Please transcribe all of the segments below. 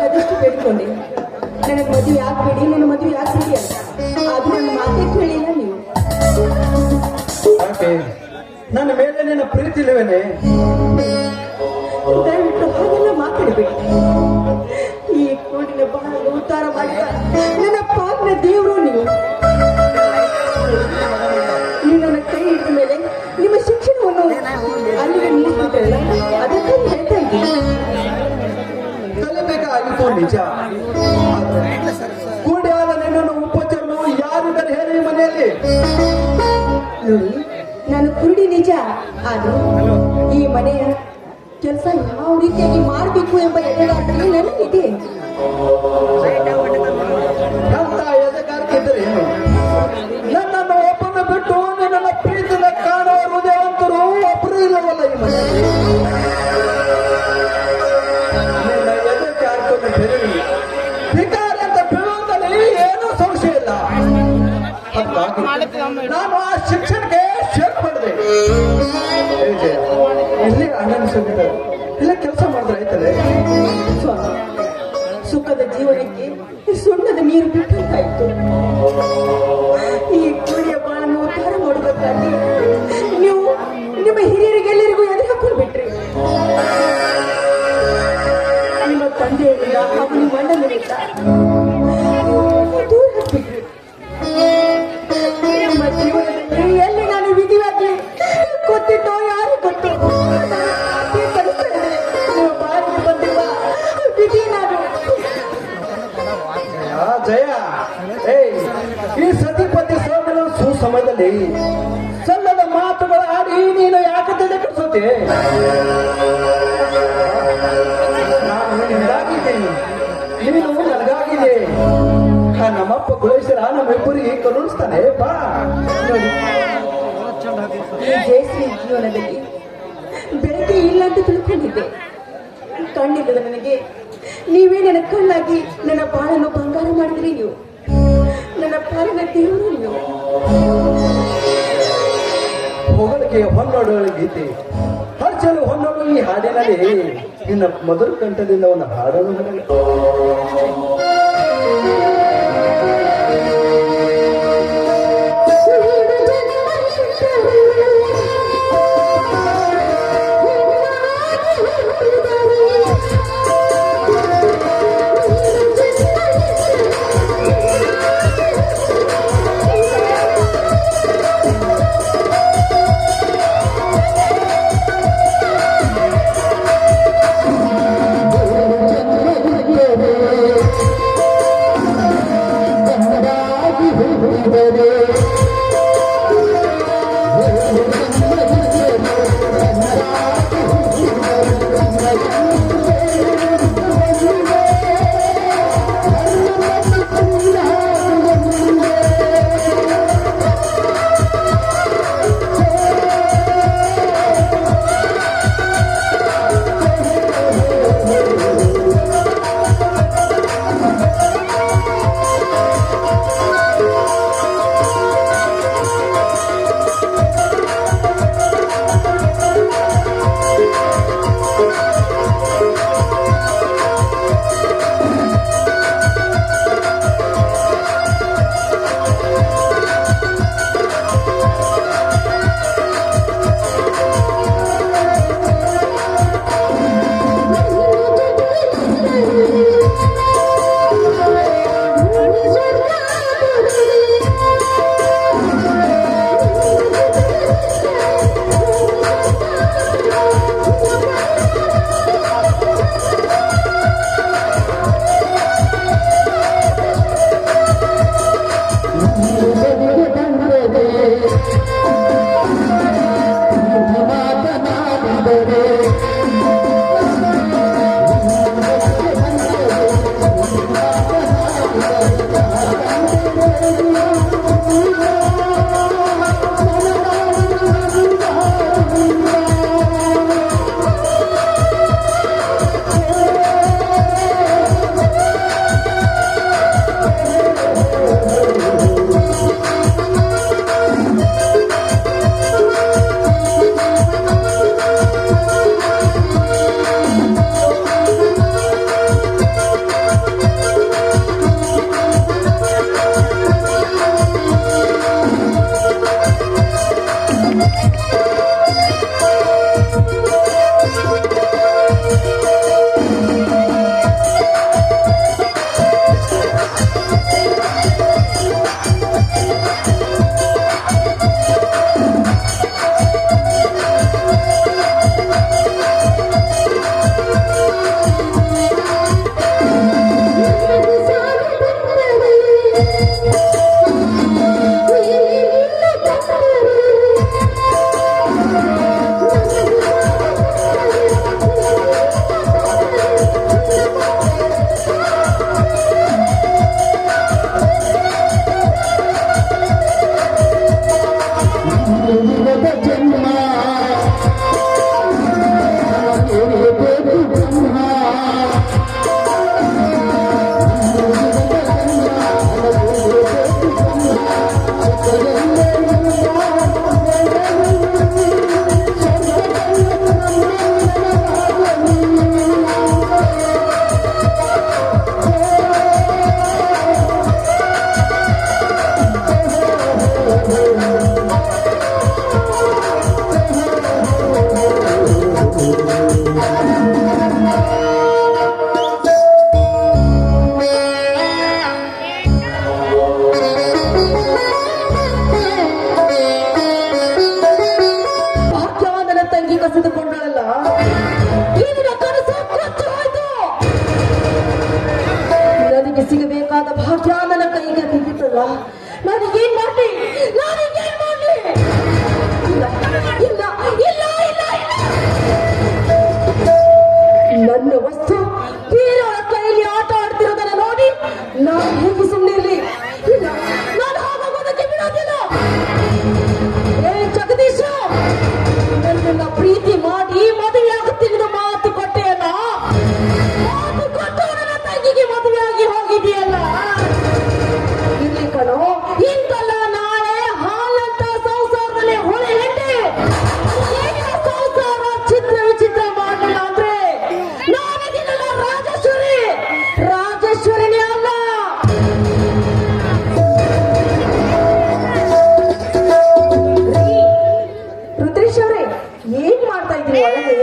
ಅದಷ್ಟು ಬೇಡ್ಕೊಂಡೆ, ನನಗೆ ಮದುವೆ ಆಗ್ಬೇಡಿ, ನನ್ನ ಮದುವೆ ಆಗ್ಬೇಡಿ ಅಂತ. ಅದು ನನ್ನ ಮಾತೇ ಕೇಳಿಲ್ಲ ನೀವು. ಯಾಕೆ ನನ್ನ ಮೇಲೆ ನಿನ್ನ ಪ್ರೀತಿ ಇಲ್ಲವೇನೆ? ದಯವಿಟ್ಟು ಹಾಗೆಲ್ಲ ಮಾತಾಡಬೇಡಿ. ಈ ಕೋಡಿನ ಬಹಳ ಉದ್ಧಾರ ಮಾಡಿದ ನನ್ನ ಪಾಲಿನ ದೇವರು ನೀವು. ನೀವು ನನ್ನ ಕೈ ಹಿಡಿದ ಮೇಲೆ ನಿಮ್ಮ ಶಿಕ್ಷಣವನ್ನು ಅಲ್ಲಿಗೆ ನಿಲ್ಲಿಸ್ಬಿಟ್ಟಲ್ಲ, ಅದಕ್ಕಾಗಿ ಹೇಳ್ತಾ ಇದ್ದೀನಿ. ಕಲಿಬೇಕಾಗಿತ್ತು ನಿಜ. ಕೂಡಿಯಾದ ನಿನ್ನನ್ನು ಉಪಚರಣವು ಯಾರಿದ್ದಾರೆ ಹೇಳಿ ಮನೆಯಲ್ಲಿ? ನೋಡಿ, ನಾನು ಕುರುಡಿ ನಿಜ, ಆದ್ರೂ ಈ ಮನೆಯ ಕೆಲಸ ಯಾವ ರೀತಿಯಾಗಿ ಮಾಡಬೇಕು ಎಂಬ ಎದೆಗಾರಿಕೆ ನನಗಿದೆ. ಅಂತ ಎದೆಗಾರಿಕೆ ಇದ್ದರೆ ಏನು? ನನ್ನನ್ನು ಒಬ್ಬನ ಬಿಟ್ಟು ನಿನ್ನ ಪ್ರೀತಿನ ಕಾಣುವ ಹೃದಯವಂತರು ಒಬ್ಬರು ಇಲ್ಲವಲ್ಲ ಈ ಮನೆಯಲ್ಲಿ. ನಿನ್ನ ಎದೆಗಾರಿಕೆಯನ್ನು ಬೆರಳಿ ಭಿಕಾರಿ ಅಂತ ಬೀಳುವುದರಲ್ಲಿ ಏನೂ ಸಂಶಯ ಇಲ್ಲ. ನಾನು ಆ ಶಿಕ್ಷಣಕ್ಕೆ ಸೇರ್ಪಡಿದೆ. ಇಲ್ಲಿ ಅಣ್ಣನ ಸಂಗೀತ ಇಲ್ಲ ಕೆಲಸ ಮಾಡಿದ್ರೆ ಆಯ್ತದೆ. ಸ್ವಾಮಿ, ಸುಖದ ಜೀವನಕ್ಕೆ ಸುಣ್ಣದ ನೀರು ಬಿಟ್ಟಂತಾಯ್ತು. ಈ ಕುಡಿಯ ಬಾಳನ್ನು ಉದ್ಧಾರ ಮಾಡಬೇಕಾಗಿ ನೀವು ನಿಮ್ಮ ಹಿರಿಯರಿಗೆಲ್ಲರಿಗೂ ಎದುರು ಹಾಕೊಂಡ್ಬಿಟ್ರಿ. ನಿಮ್ಮ ತಂದೆಯರಿಂದ ಹಾಗೂ ನಿಮ್ಮ ಅಣ್ಣನಿಂದ ದೂರ ಹಾಕ್ಬಿಟ್ರಿ. ನಿಮ್ಮ ಜೀವನದಲ್ಲಿ ಎಲ್ಲಿ ನಾನು ವಿಧಿಯಾಗಿ ಗೊತ್ತಿದ್ದೋ ಯಾರು ಗೊತ್ತು. ನೀವು ಬಾರಿಗೆ ಬಂದಿರುವ ವಿಧಿ ನಾನು. ಜಯ, ಈ ಸತಿಪತಿ ಸೋಮನ ಸುಸಮಯದಲ್ಲಿ ಸಲ್ಲದ ಮಾತುಗಳ ಆಡಿ ನೀನು ಯಾಕೆ ತಲೆ ಕೆಡಿಸೋತೆ? ನಾನು ನಿನಗಾಗಿದ್ದೀನಿ, ನೀನು ನನಗಾಗಿದೆ. ನಮ್ಮಪ್ಪ ಗುಳೇಶ್ವರ ನಮ್ಮಿಬ್ಬರಿಗೆ ಕರುಣಿಸ್ತಾನೆ. ಬಾ ನೋಡಿ, ಈ ಜಯಶ್ರೀ ಜೀವನದಲ್ಲಿ ಬೆಳಗ್ಗೆ ಇಲ್ಲ ಅಂತ ತಿಳ್ಕೊಂಡಿದ್ದೆ. ಕಣ್ಣಿಲ್ಲದ ನನಗೆ ನೀವೇ ನನ್ನ ಕಣ್ಣಾಗಿ ನನ್ನ ಬಾಳನ್ನು ಬಂಗಾರ ಮಾಡಿದ್ರಿ. ನೀವು ನನ್ನ ಪಾಲಿನ ದೇವರು. ನೀವು ಹೊಗಳಿಕೆ ಹೊನ್ನೋಡುಗಳ ಗೀತೆ ಹರ್ಚಲು ಹೊನ್ನೋಡು ಈ ಹಾಡಿನಲ್ಲಿ ನಿನ್ನ ಮಧುರ ಕಂಠದಿಂದ ಒಂದು ಹಾಡನ್ನು ಹಾಡಲು. ಸಿಗಬೇಕಾದ ಭಾಗ್ಯ ನನ್ನ ಕೈಗೆ ಬಿದ್ದಿತ್ತಲ್ಲ. ನಾನು ಏನ್ ಮಾಡ್ಲಿ? ಇಲ್ಲ ಇಲ್ಲ ಇಲ್ಲ ಇಲ್ಲ ನನ್ನ ವಸ್ತು ಬೇರೆಯವರ ಕೈಯಲ್ಲಿ ಆಟ ಆಡ್ತಿರೋದನ್ನ ನೋಡಿ ನಾನು ಹೇಗೆ ಸುಮ್ಮನೆ ಇರ್ಲಿ? ಇಲ್ಲ, ನಾನು ಹಾಗಾಗೋದಕ್ಕೆ ಬಿಡೋದಿಲ್ಲ. ಏ ಜಗದೀಶ, ನನ್ನನ್ನ ಪ್ರೀತಿ ಮಾಡಿ ಮದುವೆ ಆಗುತ್ತೀನಿ ಮಾತು ಕೊಟ್ಟೆಯಲ್ಲ, ಮಾತು ಕೊಟ್ಟು ನನ್ನ ತಂಗಿಗೆ ಮದುವೆ ಆಗಿ ಹೋಗಿದೆಯಲ್ಲ. ಇಲ್ಲಿ ಕಣೋ, ಇಂತಲ್ಲ ನಾಳೆ ಹಾಲಂತ ಸಂಸಾರದಲ್ಲಿ ಹೊಳೆ ಹೆಂಡೆ ಸಂಸಾರ ಚಿತ್ರ ವಿಚಿತ್ರ ಮಾಡಲಿಲ್ಲ ಅಂದ್ರೆ ನಾನಿದ್ದೀನಲ್ಲ ರಾಜೇಶ್ವರಿನೇ ಅಲ್ಲ. ರುದ್ರೇಶ್ ಅವರೇ, ಏನ್ ಮಾಡ್ತಾ ಇದ್ದೀರಿ ಒಳಗೆ?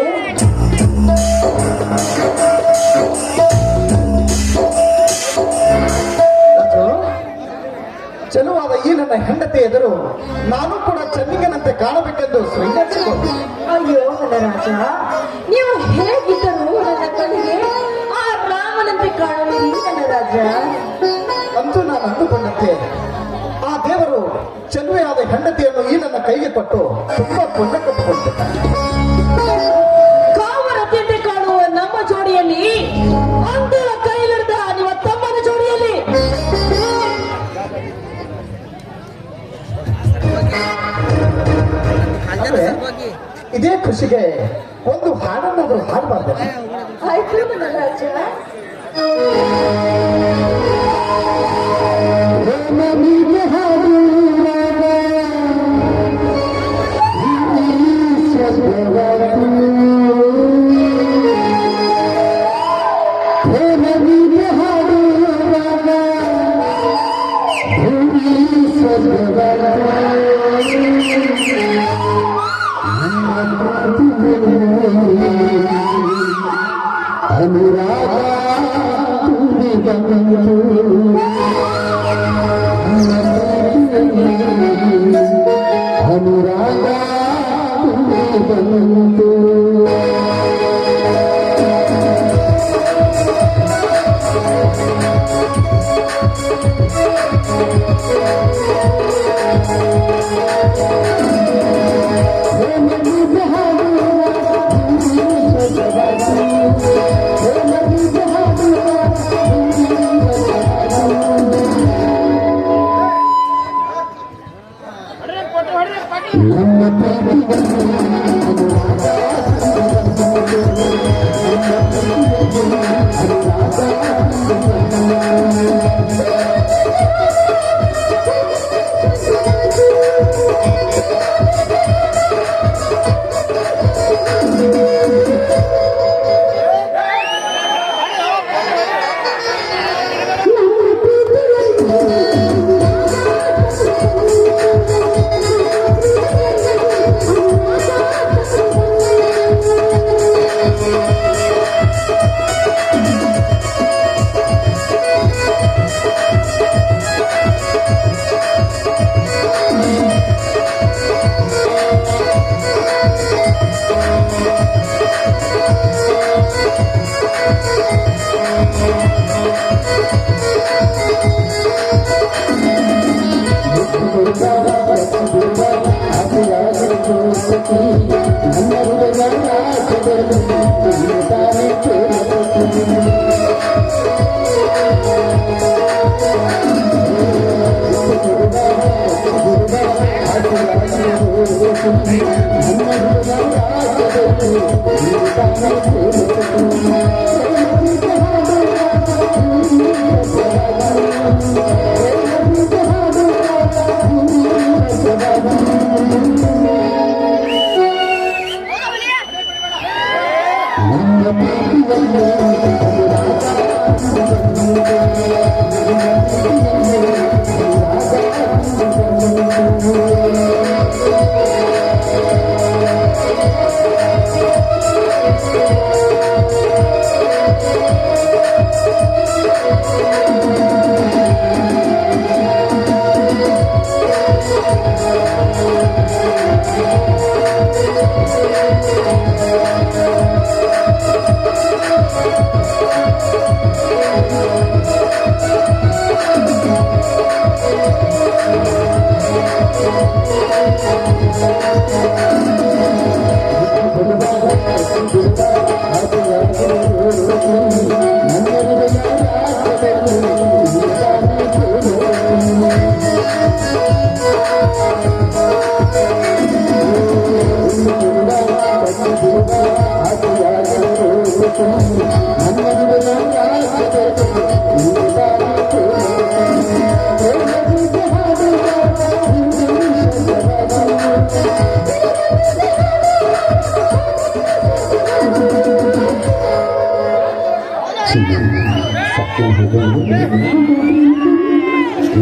ಚೆಲುವಾದ ಈ ನನ್ನ ಹೆಂಡತಿ ಎದುರು ನಾನು ಕೂಡ ಚೆನ್ನಿಗನಂತೆ ಕಾಣಬೇಕೆಂದು ಸ್ವೀಕರಿಸಿಕೊಂಡು. ಅಯ್ಯೋ ನನ್ನ ರಾಜ, ನೀವು ಹೇಗಿದ್ದರು ನನ್ನ ಕಣ್ಣಿಗೆ ಆ ರಾಮನಂತೆ ಕಾಣುವಿರಿ ನನ್ನ ರಾಜ. ಅಂತೂ ನಾನು ಅಂದುಕೊಂಡಂತೆ ಆ ದೇವರು ಚೆಲುವೆಯಾದ ಹೆಂಡತಿಯನ್ನು ಈ ನನ್ನ ಕೈಗೆ ಕೊಟ್ಟು ತುಂಬಾ ಪುಣ್ಯ ಕಟ್ಟಿಕೊಂಡೆ. ಕಾಮರತಿಯಂತೆ ಕಾಣುವ ನಮ್ಮ ಜೋಡಿಯಲ್ಲಿ ಅಂತರ ಕೈಲಿಡ್ದ ನಿಮ್ಮ ತಮ್ಮನ ಜೋಡಿಯಲ್ಲಿ ಇದೇ ಖುಷಿಗೆ ಒಂದು ಹಾಡನ್ನಾದರೂ ಹಾಡಬಾರ್ದು. ಆಯ್ತು ನನ್ನ ರಾಜ.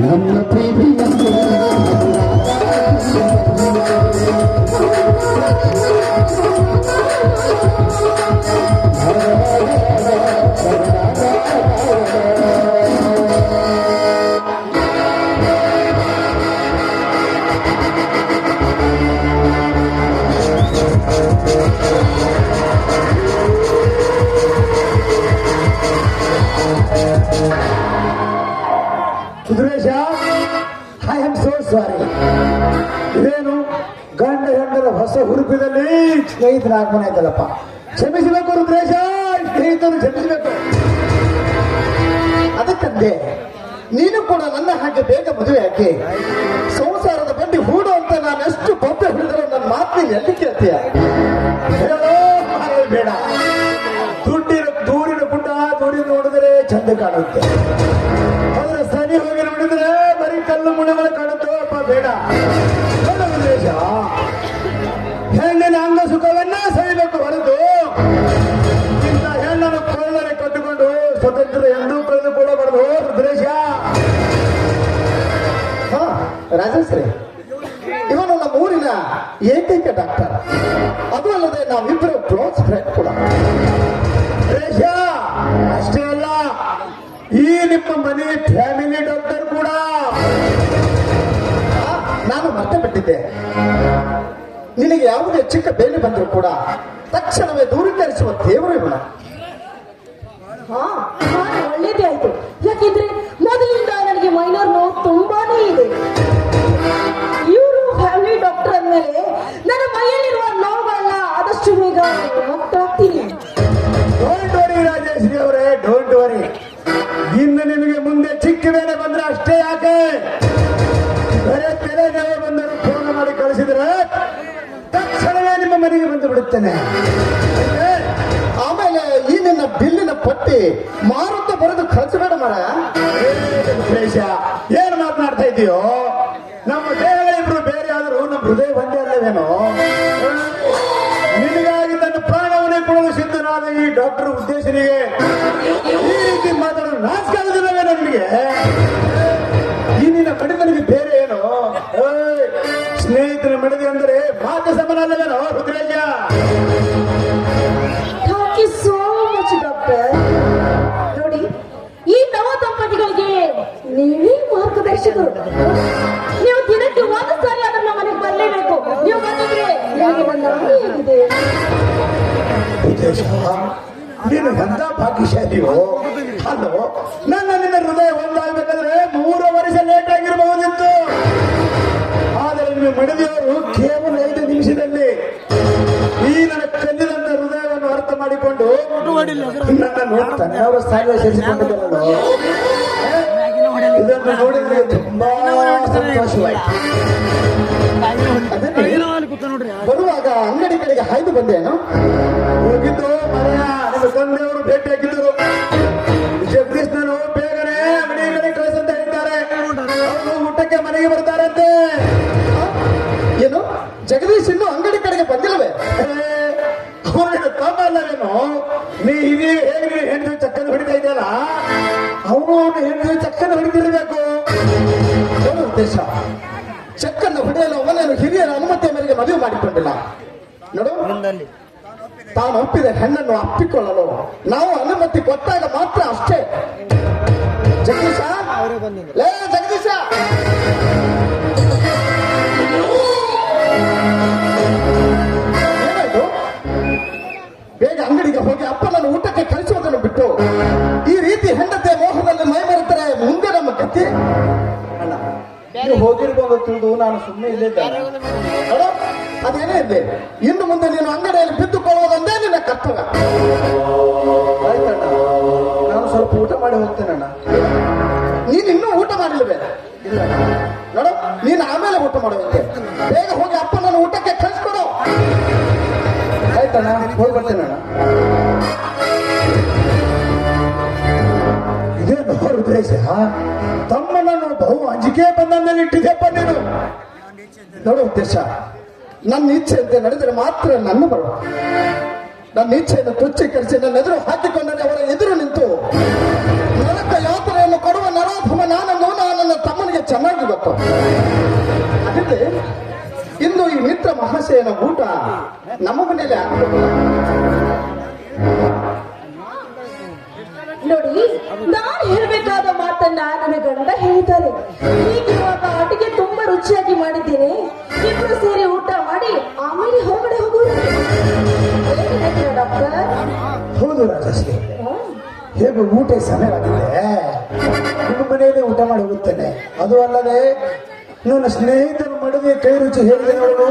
ನಮ್ಮ ಪ್ರೇಮಿಯ Suresh, I am so sorry. ಇದೇನು ಗಂಡ ಹೆಂಡರ ಹೊಸ ಹುರುಪಿನಲ್ಲಿ ಸ್ನೇಹಿತರ ಆಗಮನ ಆಯ್ತಲ್ಲಪ್ಪ. ಕ್ಷಮಿಸಬೇಕು ರುದ್ರೇಶ, ಸ್ನೇಹಿತರು ಕ್ಷಮಿಸಬೇಕು. ಅದಕ್ಕಂದೆ ನೀನು ಕೂಡ ನನ್ನ ಹಾಗೆ ಬೇಗ ಮದುವೆ ಹಾಕಿ ಸಂಸಾರದ ಬಂಡಿ ಹೂಡು ಅಂತ ನಾನು ಎಷ್ಟು ಬೊಬ್ಬೆ ಹಿಡಿದ್ರು ನನ್ನ ಮಾತಿನ ಎಲ್ಲಿ ಕೇಳ್ತೀಯ? ಹೇಳೋ ಮಾರೇ ಬೇಡ. ದೂರಿನ ಗುಡ್ಡ ದೂರಿನ ನೋಡಿದರೆ ಚಂದ ಕಾಣುತ್ತೆ, ಆದ್ರೆ ಸರಿ ಹೋಗಿ ನೋಡಿದ್ರೆ ಬರೀ ಕಲ್ಲು ಮುಳುಗಳು ಕಾಣುತ್ತೋ ಅಪ್ಪ. ಬೇಡ ಉದ್ದೇಶ, ಹೆಣ್ಣಿನ ಅಂಗ ಸುಖವನ್ನ ಸವಿಬೇಕು ಹೊರತು ಇಂಥ ಹೆಣ್ಣನ್ನು ಕೊಳದರೆ ಕಟ್ಟಿಕೊಂಡು ಸ್ವತಂತ್ರ ಎಂದೂ ಕಳೆದುಕೊಳ್ಳಬಾರದು ರುದ್ರೇಶ. ರಾಜಶ್ರೀ, ಇವನು ನಮ್ಮ ಊರಿನ ಏಕೈಕ ಡಾಕ್ಟರ್. ಅದು ಅಲ್ಲದೆ ನಾವಿಬ್ಬರು ಕ್ಲೋಸ್ ಫ್ರೆಂಡ್ ಕೂಡ. ರುದ್ರೇಶ ಅಷ್ಟೇ ಅಲ್ಲ, ಈ ನಿಮ್ಮ ಮನೆ ಫ್ಯಾಮಿಲಿ ಡಾಕ್ಟರ್ ಕೂಡ. ನಾನು ಮತ್ತೆ ಬಿಟ್ಟಿದ್ದೆ, ನಿನಗೆ ಯಾವುದೇ ಚಿಕ್ಕ ಬೇಲಿ ಬಂದರೂ ಕೂಡ ತಕ್ಷಣವೇ ದೂರೀಕರಿಸುವ ದೇವರು ಇವನು. ಒಳ್ಳೇದೇ ಆಯ್ತು. ಯಾಕೆಂದ್ರೆ ಮೊದಲಿಂದ ನನಗೆ ಮೈನರ್ ನೋವು ತುಂಬಾನೇ ಇದೆ. ಇವರು ಫ್ಯಾಮಿಲಿ ಡಾಕ್ಟರ್ ಅಂದ್ಮೇಲೆ ನನ್ನ ಮೈಯಲ್ಲಿರುವ ನೋವುಗಳನ್ನ ಆದಷ್ಟು ಬೇಗ ಮುಕ್ತಾಗ್ತೀನಿ. ಡೋಂಟ್ ವರಿ ರಾಜೇಶ್ರೀ ಅವರೇ, ಡೋಂಟ್ ವರಿ. ಇನ್ನು ನಿಮಗೆ ಮುಂದೆ ಚಿಕ್ಕ ಬೇರೆ ಬಂದ್ರೆ ಅಷ್ಟೇ ಯಾಕೆ, ಬೇರೆ ತೆರೆ ನೋವು ಬಂದರೂ ಫೋನ್ ಮಾಡಿ ಕಳಿಸಿದ್ರೆ ತಕ್ಷಣವೇ ನಿಮ್ಮ ಮನೆಗೆ ಬಂದು ಬಿಡುತ್ತೇನೆ. ಆಮೇಲೆ ಈ ನಿನ್ನ ಬಿಲ್ಲಿನ ಪಟ್ಟಿ ಮಾರುತ್ತ ಬರೆದು ಕಳಿಸಬೇಡ ಮಾರ. ಏನು ಮಾತನಾಡ್ತಾ ಇದೆಯೋ? ನಮ್ಮ ದೇಹಗಳಿಬ್ರು ಬೇರೆ ಆದರೂ ನಮ್ಮ ಹೃದಯ ಒಂದೇ ಅಲ್ಲವೇನೋ? ನಿನಗಾಗಿ ನನ್ನ ಪ್ರಾಣವನ್ನೇ ಕೊಡಲು ಸಿದ್ಧನಾದ ಈ ಡಾಕ್ಟರ್ ಉದ್ದೇಶನಿಗೆ ಈ ರೀತಿ ಮಾತಾಡಲು ನಾಚಿಕಾಗುವುದಿಲ್ಲವೇನೋ ನಿನಗೆ? ಈ ನಿನ್ನ ಮಡಿದನಿಗೆ ಬೇರೆ ಏನು? ಸ್ನೇಹಿತರ ಮಡಿದೆ ಅಂದರೆ ಮಾತು ಸಮಾನ ಅಲ್ಲವೇನೋ Rudresh? Thank you so much doctor. ನೋಡಿ, ಈ ನವ ದಂಪತಿಗಳಿಗೆ ನೀವೇ ಮಾರ್ಗದರ್ಶಕರು. ನೀವು ದಿನಕ್ಕೆ ಒಂದು ಸಾರಿ ಅದನ್ನ ಮನೆಗೆ ಬರಲೇಬೇಕು. ನೀವು ಬಂದಿದ್ರೆ ನಿಮಗೆ ನನ್ನ ಹೇಗಿದೆ? ಉದ್ದೇಶ, ನೀನು ಎಂತ ಭಾಗ್ಯಶಾಲಿಯೋ? ಅಲ್ಲೋ, ನನ್ನ ನಿನ್ನ ಹೃದಯ ಒಂದಾಗಬೇಕಾದ್ರೆ 3 ವರ್ಷ ಲೇಟ್ ಆಗಿರಬಹುದಿತ್ತು. ನಿಮಗೆ ಮಡದಿಯವರು ಕೇವಲ 5 ನಿಮಿಷದಲ್ಲಿ ಈ ನನ್ನ ಕಲ್ಲಿದಂತ ಹೃದಯವನ್ನು ಅರ್ಥ ಮಾಡಿಕೊಂಡು ನನ್ನನ್ನು ತನ್ನವರ ಸ್ಥಾನದಲ್ಲಿ ಸೇರಿಸಿಕೊಂಡಿದ್ದಾರಲ್ಲ, ಇದನ್ನು ನೋಡಿದ್ರೆ ತುಂಬಾ ಸಂತೋಷವಾಯಿತು. ಬರುವಾಗ ಅಂಗಡಿ ಕಡೆಗೆ ಹಾಯ್ದು ಬಂದೇನು? ಹೋಗಿದ್ದು ಮನೆಯ ನಿಮ್ಮ ತಂದೆಯವರು ಭೇಟಿಯಾಗಿದ್ದರು. ಜಗದೀಶ್ನವರು ಬೇಗನೆ ಅಂಗಡಿ ಕಡೆ ಕಳಿಸಂತ ಹೇಳಿದ್ದಾರೆ. ಅವರು ಊಟಕ್ಕೆ ಮನೆಗೆ ಬರ್ತಾರಂತೆ. ಏನು, ಜಗದೀಶ್ ಇನ್ನು ಅಂಗಡಿ ಕಡೆಗೆ ಬಂದಿಲ್ಲವೇ? ಅವನ ತಮ್ಮ ಅಲ್ಲವೇನು? ನೀ ಇದೀಗ ಹೇಗೆ ನೀನು ಹೆಣ್ಣು ಚಕ್ಕನ್ನು ಹೊಡಿತಾ ಇದೆಯಲ್ಲ, ಅವನು ಹೆಣ್ಣು ಚಕ್ಕನ್ನು ಹೊಡಿತಿರ್ಬೇಕು. ಏನು ಉದ್ದೇಶ? ಚೆಕ್ಕನ್ನು ಹೊಡೆಯಲು ಅವನೇನು ಹಿರಿಯರ ಅನುಮತಿಯ ಮೇರೆಗೆ ಮದುವೆ ಮಾಡಿಕೊಂಡಿಲ್ಲ. ನೋಡು, ತಾನು ಒಪ್ಪಿದ ಹೆಣ್ಣನ್ನು ಅಪ್ಪಿಕೊಳ್ಳಲು ನಾವು ಅನುಮತಿ ಕೊಟ್ಟಾಗ ಮಾತ್ರ ಅಷ್ಟೇ. ಜಗದೀಶ, ಲೇ ಜಗದೀಶ, ಏನಾಯ್ತು? ಬೇಗ ಅಂಗಡಿಗೆ ಹೋಗಿ ಅಪ್ಪನನ್ನು ಊಟಕ್ಕೆ ಕಳಿಸುವುದನ್ನು ಬಿಟ್ಟು ಈ ರೀತಿ ಹೆಂಡತಿಯ ಮೋಹದಲ್ಲಿ ಮೈ ಮರೆತರೆ ಮುಂದೆ ನಮ್ಮ ಗತಿ. ಅಲ್ಲ, ನೀವು ಹೋಗಿರ್ಬೋದು ತಿಳಿದು ನಾನು ಸುಮ್ಮನೆ ಇಲ್ಲಿದ್ದೇನೆ. ನೋಡು, ಅದೇನೇ ಇರಲಿ, ಇನ್ನು ಮುಂದೆ ನೀನು ಅಂಗಡಿಯಲ್ಲಿ ಬಿದ್ದುಕೊಳ್ಳುವುದೊಂದೇ ನಿನ್ನ ಕರ್ತವ್ಯ. ಆಯ್ತಣ್ಣ, ನಾನು ಸ್ವಲ್ಪ ಊಟ ಮಾಡಿ ಹೋಗ್ತೇನಣ್ಣ. ನೀನು ಇನ್ನೂ ಊಟ ಮಾಡಿಲ್ವೇ? ಇಲ್ಲ ನೋಡು, ನೀನು ಆಮೇಲೆ ಊಟ ಮಾಡುವಂತೆ. ಬೇಗ ಹೋಗಿ ಅಪ್ಪನನ್ನು ಊಟಕ್ಕೆ ಕಳಿಸ್ಕೊಡು. ಆಯ್ತಣ್ಣ, ಹೋಗಿ ಬರ್ತೇನಣ್ಣ. ಇದೇನು ಹೃದಯ ತಮ್ಮನನ್ನು ಬಹು ಅಂಜಿಕೆ ಬಂದಲ್ಲಿ ಇಟ್ಟಿದ್ದೆಪ್ಪ ನೀನು. ನೋಡು ಉದ್ದೇಶ, ನನ್ನ ಇಚ್ಛೆಯಂತೆ ನಡೆದರೆ ಮಾತ್ರ ನನ್ನ ಬರುವ. ನನ್ನ ಇಚ್ಛೆಯನ್ನು ತುಚ್ಛೀಕರಿಸಿ ನನ್ನ ಎದುರು ಹಾಕಿಕೊಂಡರೆ ಅವರ ಎದುರು ನಿಂತು ನರಕ ಯಾತ್ರೆಯನ್ನು ಕೊಡುವ ನರಾಧಮ ನಾನನ್ನು ನನ್ನ ತಮ್ಮನಿಗೆ ಚೆನ್ನಾಗಿ ಗೊತ್ತು. ಅದಕ್ಕೆ ಇಂದು ಈ ಮಿತ್ರ ಮಹಾಶಯನ ಊಟ ನಮ್ಮ ಮನೆಯಲ್ಲಿ ಆಗಬೇಕು. ನೋಡಿ, ನಾನು ಹೇಳಬೇಕಾದ ಮಾತನ್ನ ನನ್ನ ಗಂಡ ಹೇಳಿದ್ದಾರೆ. ಹೀಗಿರುವಾಗ ಅಡಿಗೆ ತುಂಬಾ ರುಚಿಯಾಗಿ ಮಾಡಿದ್ದೇನೆ. ಇಬ್ರು ಸೇರಿ ಊಟ ಮಾಡಿ ಆಮೇಲೆ ಹೊರಗಡೆ ಹೋಗೋದು. ಡಾಕ್ಟರ್? ಹೌದು ರಾಜಶ್ರೀ, ಹೇಗೂ ಊಟ ಸಮಯವಾಗಿದೆ. ನಿಮ್ಮ ಮನೆಯಲ್ಲಿ ಊಟ ಮಾಡಿ ಹೋಗುತ್ತೇನೆ. ಅದು ಅಲ್ಲದೆ ನನ್ನ ಸ್ನೇಹಿತರು ಮಡದಿ ಕೈ ರುಚಿ ಹೇಳಿದೆ ನೋಡು,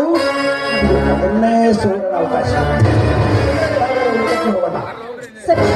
ಅದನ್ನೇ ಸುವರ್ಣ ಅವಕಾಶ. ಊಟಕ್ಕೆ ಹೋಗೋಣ. ಸರಿ.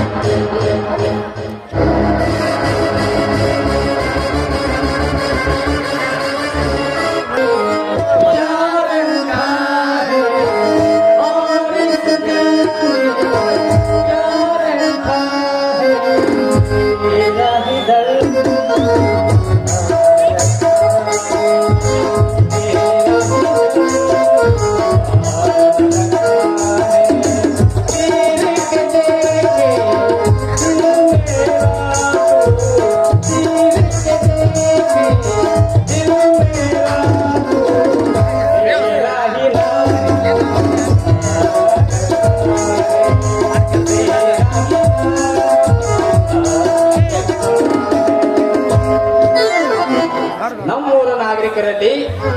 ನಮ್ಮೂರ ನಾಗರಿಕರಲ್ಲಿ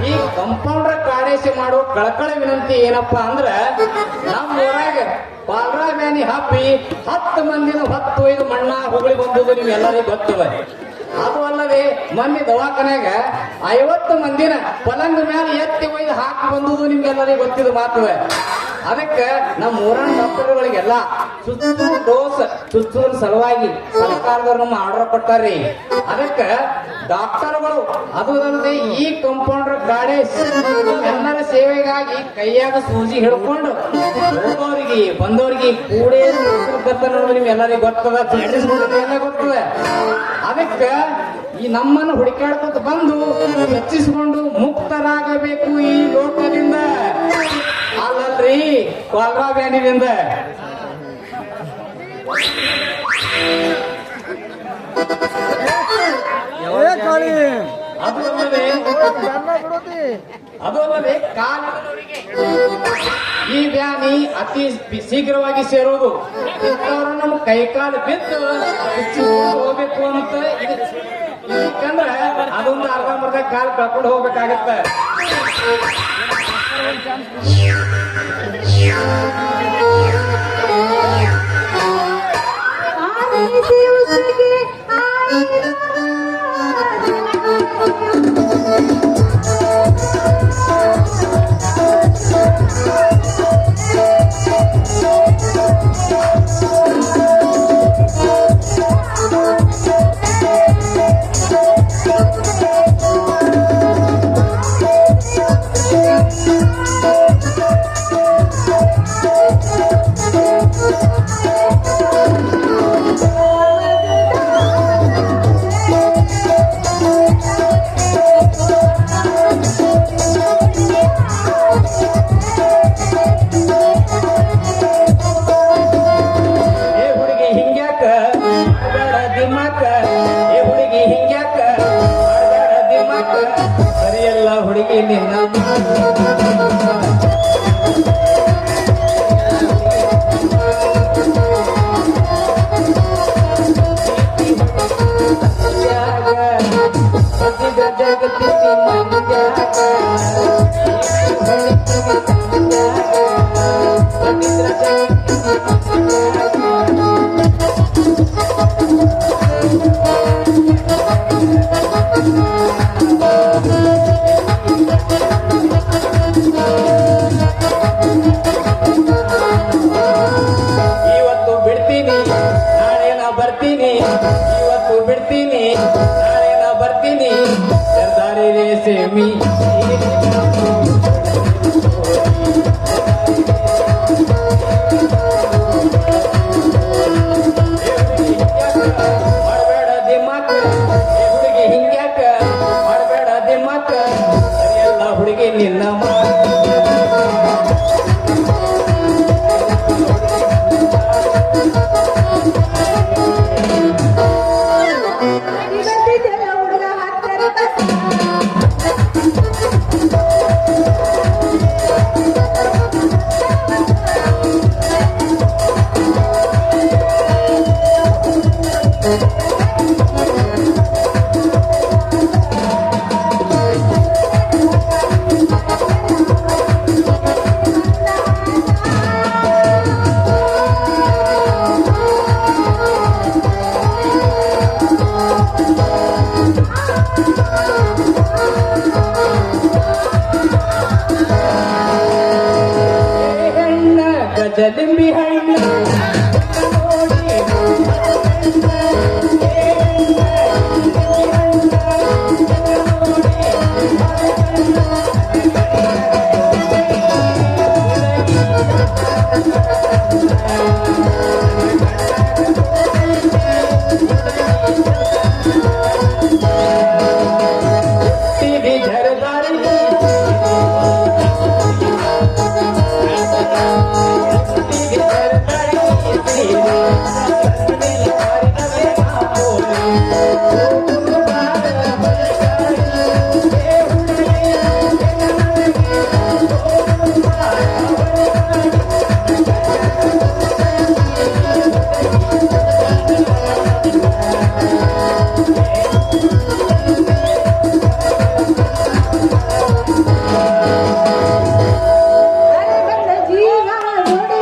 ಈ ಕಂಪೌಂಡರ್ ಕಾರ್ಯಶೆ ಮಾಡೋ ಕಳಕಳ ವಿನಂತಿ ಏನಪ್ಪಾ ಅಂದ್ರ, ನಮ್ಮ ಊರಾಗ ಪಾಲ್ರಾ ಬ್ಯಾನಿ ಹಬ್ಬಿ 10 ಮಂದಿನ 10 ಮಣ್ಣ ಹೊಗಳಿ ಬಂದುದು ನಿಮ್ಗೆಲ್ಲರಿಗೂ ಗೊತ್ತವ. ಅದು ಅಲ್ಲದೆ ಮೊನ್ನೆ ದವಾಖಾನ್ಯಾಗ 50 ಮಂದಿನ ಪಲಂಗ ಮೇಲೆ ಎತ್ತಿ ಒಯ್ದು ಹಾಕಿ ಬಂದುದು ನಿಮ್ಗೆಲ್ಲರಿಗೂ ಗೊತ್ತಿದ್ದು ಮಾತುವ. ಅದಕ್ಕೆ ನಮ್ಮ ಊರಾಣ ಡಾಕ್ಟರ್ಗಳಿಗೆಲ್ಲ ಡೋಸ್ ಚುಚ್ಚುವ ಸಲುವಾಗಿ ಸರ್ಕಾರದವ್ರು ನಮ್ಮ ಆರ್ಡರ್ ಕೊಟ್ಟಾರ್ರಿ. ಅದಕ್ಕೆ ಡಾಕ್ಟರ್ಗಳು ಅದು ಅಲ್ಲದೆ ಈ ಕಂಪೌಂಡರ್ ಗಾಡಿ ಎಲ್ಲರ ಸೇವೆಗಾಗಿ ಕೈಯಾಗ ಸೂಜಿ ಹಿಡ್ಕೊಂಡು ಹೋಗೋರಿಗೆ ಬಂದವರಿಗೆ ಕೂಡೇ ನೋಡ್ರಿ ನಿಮ್ಗೆಲ್ಲರಿಗೂ ಗೊತ್ತದ, ಎಲ್ಲ ಗೊತ್ತದ. ಅದಕ್ಕೆ ಈ ನಮ್ಮನ್ನು ಹುಡುಕಾಡ್ಕೊತ ಬಂದು ಹೆಚ್ಚಿಸಿಕೊಂಡು ಮುಕ್ತರಾಗಬೇಕು ಈ ಲೋಕದಿಂದ, ಅಲ್ಲಲ್ರಿ ಕೊಲ್ರಾ ಬ್ಯಾನಿದಿಂದ. ಅದು ಅಲ್ಲದೆ ಕಾಲಿನವರಿಗೆ ಈ ಬ್ಯಾನಿ ಅತಿ ಶೀಘ್ರವಾಗಿ ಸೇರೋದು. ಇಂಥವ್ರು ನಮ್ಮ ಕೈಕಾಲು ಬಿದ್ದು ಹೋಗ್ಬೇಕು ಅಂತ ಯಾಕಂದ್ರೆ ಅದೊಂದು ಅರ್ಧಂಬರ್ಧ ಕಾಲು ಕಳ್ಕೊಂಡು ಹೋಗ್ಬೇಕಾಗತ್ತ. ಪ್ರೇಮಿ ಮಾಡಬೇಡ ದಿಮಾಕ್ ಹುಡುಗಿ ಹಿಂಗ್ಯಾಕ ಮಾಡಬೇಡ ದಿಮಾಕ್ ಎಲ್ಲ ಹುಡುಗಿ ನಿನ್ನ ಇವತ್ತಿದ್ದೆಲ್ಲ ಹುಡುಗ ಹಾಕ್ತಾರೆ ಹಣ್ಣ ಗಜಲಿಂಬಿ ಹಣ್ಣ ಜೀವ ನೋಡಿ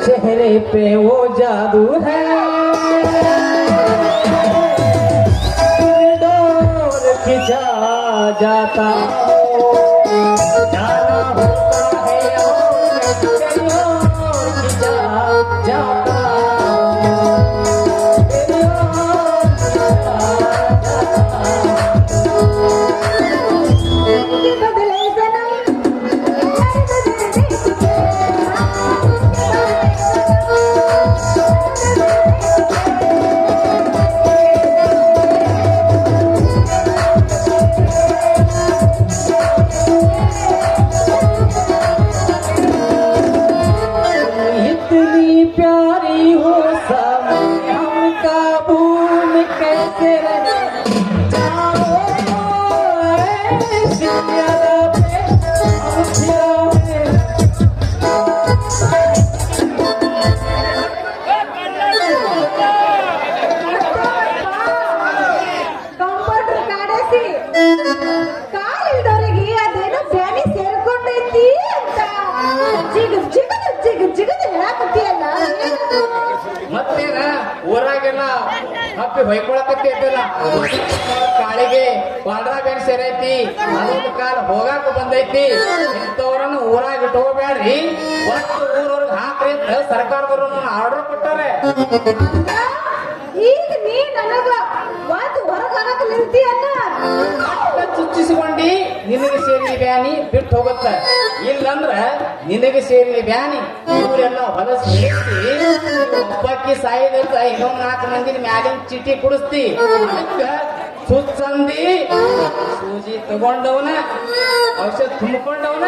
चेहरे पे वो जादू है डोर खिंचा जाता जाना होता है और कहीं और खिंचा जाता कहीं और खिंचा जाता। बदले इतनी प्यारी हो सामने हम काबू में कैसे रहे जाओ ऐसी प्यारा पे हम खिलाए। ಕಂಪೌಂಡರ್ ಕಾಣಿಸಿ ಕಾಲಿಲ್ದವರಿಗೆ ಅದೇನೋ ಬ್ಯಾನಿ ಸೇರ್ಕೊಂಡೈತಿ ಅಂತ ಜಿಗದು ಹೇಳಕತ್ತೀಯಲ್ಲ ಮತ್ತೇನ ಊರಾಗೆಲ್ಲ ಹಪ್ಪಿ ಹೊಯ್ಕೊಳಕತ್ತಿದ್ದಲ್ಲ ಕಾಳಿಗೆ ಬಾಲ್ರಾ ಬ್ಯಾನ್ ಸೇರೈತಿ ಅದೊಂದು ಕಾಲ ಹೋಗಾಕ ಬಂದೈತಿ ಇಂಥವ್ರನ್ನ ಊರಾಗ ಇಟ್ಕೋಬೇಡ್ರಿ ಒಟ್ಟು ಊರವ್ರಿಗೆ ಹಾಕ್ರಿ ಅಂತ ಸರ್ಕಾರದವ್ರು ಆರ್ಡರ್ ಕೊಟ್ಟಾರೆ. ಈಗ ನೀ ನನಗ ಒಂದು ಹೊರಗಾಗಕ್ ನಿಂತಿಯಲ್ಲ ಚುಚ್ಚಿಸಿಕೊಂಡಿ ನಿನಗೆ ಸೇರಿ ಬ್ಯಾನಿ ಬಿಟ್ಟು ಹೋಗುತ್ತ ಇಲ್ಲಂದ್ರ ನಿನಗೆ ಸೇರಿ ಬ್ಯಾನಿ ಇವರೆಲ್ಲ ಹೊಲಸಿ ಒಬ್ಬಾಕಿ ಸಾಯಿದಂತ ಇನ್ನೊಂದ್ 4 ಮಂದಿನ ಮ್ಯಾಲಿನ ಚೀಟಿ ಕುಡಿಸ್ತಿ ಅದಕ್ಕ ಸುಚ್ಚಂದಿ ಸೂಜಿ ತಗೊಂಡವನ ಔಷಧ ತುಂಬಿಕೊಂಡವನ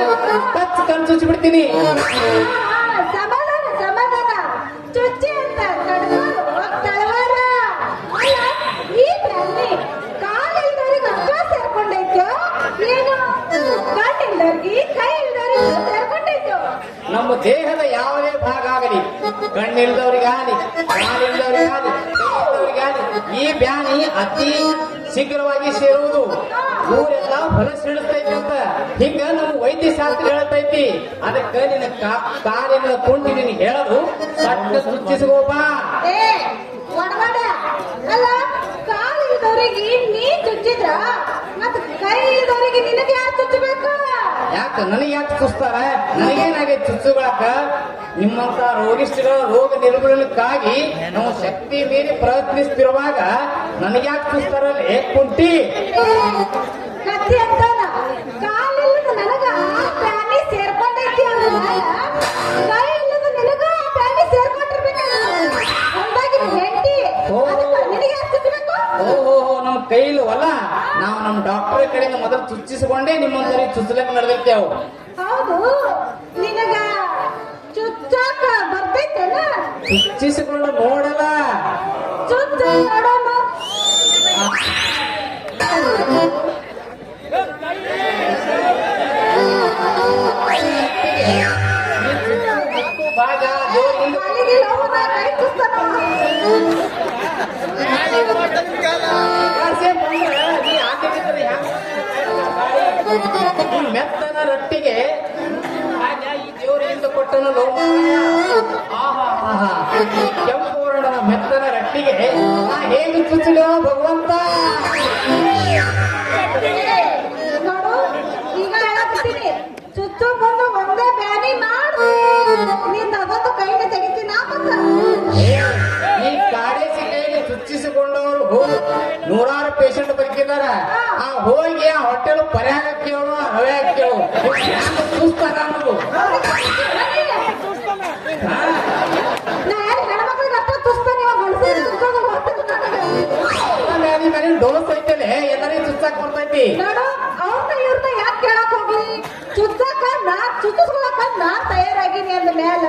ಟಚ್ ಕಣ್ ಚುಚ್ಚಿ ಬಿಡ್ತೀನಿ. ಸಮಾಧಾನ ಸಮಾಧಾನ ಚುಚ್ಚಿ ಅಂತ ಕಡ್ಕೊಂಡು ತಳವಾರ ಅಲ್ಲ ಈ ಬ್ಯಾನಿ ಕಾಲಿಲ್ದವ್ರಿಗೆ ಅಕ್ಕ ಸೇರ್ಕೊಂಡೈತೋ ಏನು ಕಣ್ಣಿಲ್ದವ್ರಿಗೆ ಕೈ ಇಲ್ದವ್ರಿಗೆ ಸೇರ್ಕೊಂಡೈತೋ. ನಮ್ಮ ದೇಹದ ಯಾವುದೇ ಭಾಗ ಆಗಲಿ ಕಣ್ಣಿಲ್ದವ್ರಿಗಾಗಲಿ ಕಾಲಿಲ್ದವ್ರಿಗಾಗಲಿ ಕೈಯಿಲ್ದವ್ರಿಗಾಗಲಿ ಈ ಬ್ಯಾನಿ ಅತಿ ಶೀಘ್ರವಾಗಿ ಸೇರುವುದು ಊರೆಲ್ಲ ಹೊಲಸ್ ಹಿಡಿಸ್ತೈತಿ ಅಂತ ಹಿಂಗ ನಮ್ಮ ವೈದ್ಯ ಶಾಸ್ತ್ರ ಹೇಳ್ತೈತಿ. ಅದಕ್ಕೆ ನಿನ್ನ ಕಾಲಿನ ಕುಂಡಿ ನಿನ್ ಹೇಳೋದು ಸಟ್ಟ ಚುಚ್ಚಿಸ್ಕೋಬಾ. ಏ ಒಡವಾಡ ಅಲ್ಲ, ಕಾಲು ಇದ್ದವರಿಗೆ ನೀ ಚುಚ್ಚಿದ್ರ ಮತ್ ಕೈ ಇದ್ದವರಿಗೆ ನಿನಗೆ ಯಾರು ಚುಚ್ಚಬೇಕು? ಯಾಕ ನನಗೆ ಯಾಕೆ ಚುಚ್ತಾರ? ನನಗೇನಾಗೈತಿ ಚುಚ್ಚುಗಳಾಕ? ನಿಮ್ಮಂತ ರೋಗಿಷ್ಠಗಳ ರೋಗ ನಿರ್ಮೂಲನಕ್ಕಾಗಿ ನಾವು ಶಕ್ತಿ ಮೀರಿ ಪ್ರಯತ್ನಿಸ್ತಿರುವಾಗ ನನಗ್ಯಾಕೆ ಚುಚ್ತಾರಲ್ಲಿ ಕುಂಟಿ? ಕತ್ತಿ ಅಂತಾನ ಕಾಲಿಲ್ಲದ ನನಗ ಪ್ರಾಣಿ ಸೇರ್ಕೊಂಡೈತಿ ಅಂದ್ರೆ ಕೈ ಇಲ್ಲದ ನಿನಗ ಪ್ರಾಣಿ ಸೇರ್ಕೊಂಡಿರ್ಬೇಕಲ್ಲ. ಹಂಗಾಗಿ ಹೆಂಡತಿ ನಿನಗೆ ಯಾರು ಚುಚ್ಚಬೇಕು? ಓಹೋ, ನಮ್ ಕೈಲವಲ್ಲ, ನಾವು ನಮ್ ಡಾಕ್ಟರ್ ಕಡೆಯಿಂದ ಮೊದಲು ಚುಚ್ಚಿಸಿಕೊಂಡೇ ನಿಮ್ಮಂತವ್ರಿಗೆ ಚುಚ್ಚಲಕ್ಕೆ ನಡೆದೈತಿ. ಅವು ಹೌದು, ನಿನಗ ಚುಚ್ಚಾಕ ಬರ್ತೈತೇನ? ಚುಚ್ಚಿಸಿಕೊಂಡು ನೋಡಲ್ಲ. ಚುಚ್ಚ ನೋಡೋಣ. ಬಾಜ ಜೋರಿಂದ ಕಾಲಿಗೆ ನೋವುನ ಕೈ ಚುಚ್ತಾನ. ಆಸೆ ಬಂದ್ರೆ ನೀ ಆಟಿದ್ರೆ ಈ ಮೆತ್ತನ ರೊಟ್ಟಿಗೆ ರಾಜ ಈ ದೇವರಿಂದ ಕೊಟ್ಟನ ಲೋಮ. ಆಹಾ, ಕೆಂಪು ವರ್ಣದ ಮೆತ್ತನ ರೊಟ್ಟಿಗೆ ನಾ ಹೇಗೆ ಚುಚ್ಚಿಡೋ ಭಗವಂತ. ನೋಡು, ಈಗ ಹೇಳಕತ್ತೀನಿ, ಚುಚ್ಚು ಬಂದು ಒಂದೇ ಬ್ಯಾನಿ ಮಾಡು. ನಿಂದ ಅದೊಂದು ಕೈನ ತೆಗಿತೀನ ಮತ್ತ. ಈ ಕಾಡೇಸಿ ಕೈಗೆ ಚುಚ್ಚಿಸಿಕೊಂಡವರು ನೂರಾರು ಪೇಷಂಟ್ ಬದುಕಿದಾರ. ಆ ಹೋಗಿ ಆ ಹೋಟೆಲ್ ಪರ್ಯಾಗ ಕೇಳು, ಹವ್ಯಾಗ ಕೇಳು, ಚೂಸ್ತಾರ ಅನ್ನೋದು. ನಾ ಯಾರು ಹೆಣ್ಮಕ್ಳಿಗೆ ಅರ್ಥ ಚುಚ್ತಾನೆ, ಇವಾಗ ಗಂಡಸ್ರಿಗೆ ಚುಚ್ಚೋದು ಗೊತ್ತಿಲ್ಲ ನನಗೆ. ಮೇಲೆ ಡೋಸ್ ಐತಲೆ ಎಲ್ಲರಿಗೂ ಚುಚ್ಚಾಕ್ ಬರ್ತೈತಿ. ನೋಡು, ಅವ್ರನ್ನ ಇವ್ರನ್ನ ಯಾಕೆ ಕೇಳಕ್ ಹೋಗ್ಲಿ? ಚುಚ್ಚಾಕ ಚುಚ್ಚಿಸ್ಕೊಳಕ ನಾನ್ ತಯಾರಾಗಿನಿ ಅಂದ ಮ್ಯಾಲ